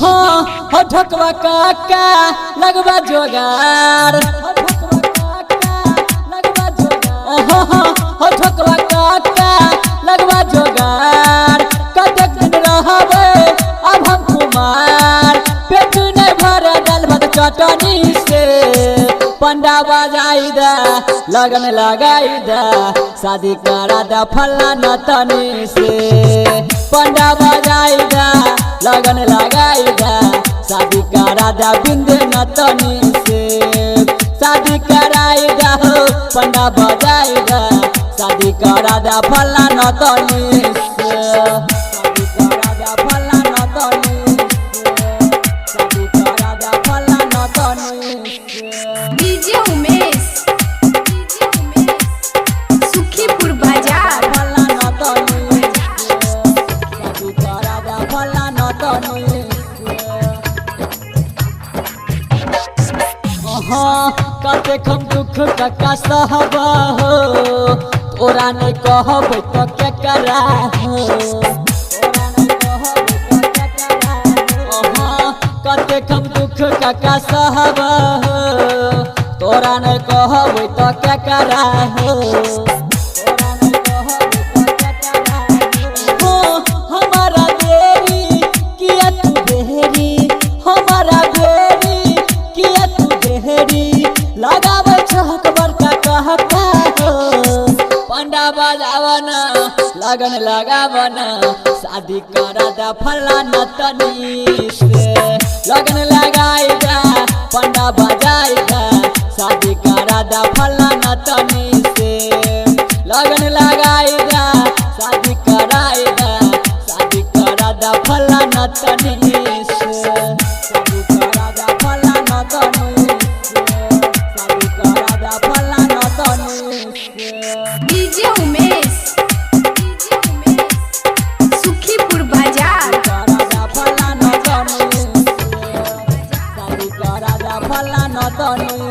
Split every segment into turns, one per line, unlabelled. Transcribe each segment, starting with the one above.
हो ठकवा काका लगवा जोगार हो ठकवा काका लगवा जोगार कतक दिन रहबे अब हम कुमार पेट नहीं भर दाल भात चटनी से पंडा बजाई दा लगन लगाई दा शादी करा दा फल्ला नतनी से पंडा बजाई दा लगन लगाई दा शादी करा दा बिंदे नतनी से शादी कराई दा हो पंडा बजाई दा शादी करा दा फल्ला नतनी से शादी करा दा फल्ला नतनी से शादी करा दा फल्ला नतनी से
डीजे उमेश सुखीपुर बाजार
फल्ला नतनी शादी करा दा फल्ला नतनी कते कम दुख का सहबा हो तोरा नहीं कहब तो क्या करा हो कते कम दुख का सहबा हो तोरा नहीं कहब तो क्या करा हो हमारा देरी किया तू देरी हमारा देरी किया तू देरी लगाव छहक बड़का कहका हो पंडा बजावना लगन लगावना शादी करा दा फल्ला नतनी से लगन लगाई दा पंडा बजाई दा शादी करा दा फल्ला नतनी से लगन लगाई दा शादी कराई दा शादी करा दा फल्ला नतनी से शादी करा दा फल्ला नतनी शादी करा दा फल्ला नतनी
डीजे उमेश सुखीपुर बाजार
करा दा फल्ला नतनी शादी करा दा फल्ला नतनी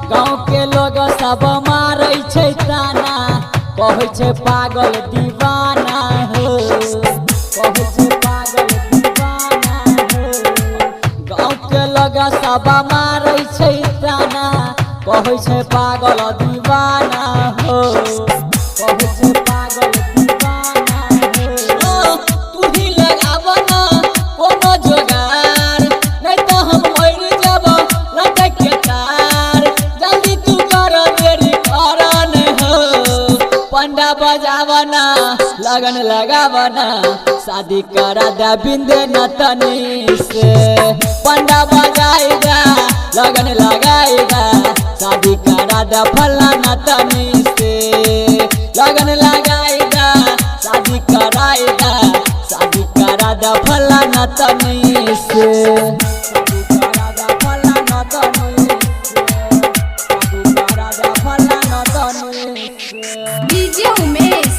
गाँव के लोग सब मारै छै ताना कहै छै पागल दीवाना हो कहै छै पागल दीवाना हो गाँव के लोग सब मारै छै ताना कहै छै पागल दीवाना हो कहै छै पागल दीवाना हो तू ही लगावना कोनो जोगार नहीं तो हम मर जाब लटक के तार जल्दी तू कर मेरी करन हो पंडा बजावना लगन लगावना शादी करा दा बिंदे नतनी से पंडा बजाई दा लगन लगाई दा शादी करा दा फल्ला नतनी से लगन लगाई दा शादी कराई दा शादी करा दा फल्ला नतनी से शादी करा दा फल्ला नतनी शादी करा दा फल्ला नतनी
डीजे उमेश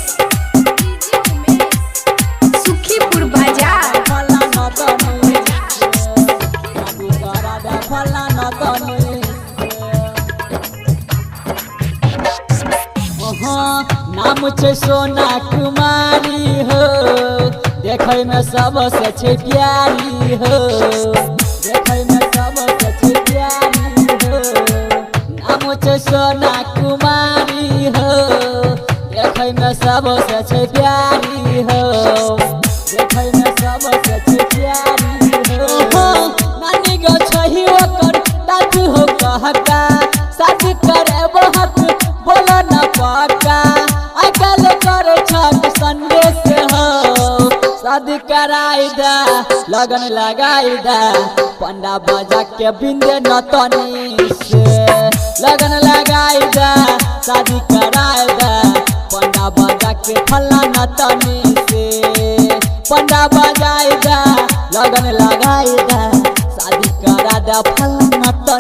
सुखीपुर बाजार
फल्ला नतनी शादी करा दा फल्ला नतनी नाम छै सोना कुमारी हो देखै में सबसे छै प्यारी हो देखै में सबसे छै प्यारी हो नाम छै सोना कुमारी हो देखै में सबसे छै प्यारी हो देखै में सबसे छै प्यारी हो नानी गो छही ओकर दादू हो कहका शादी करे बहुत बोलो न पक्का आइकाल करे छठ संदेश हो शादी कराई दा लगन लगाई दा पंडा बजा के बिंदे नतनी से लगन लगाई दा शादी कराई दा पंडा बजा के फल्ला नतनी से पंडा बजाई दा लगन लगाई दा शादी करा दा फल्ला नतनी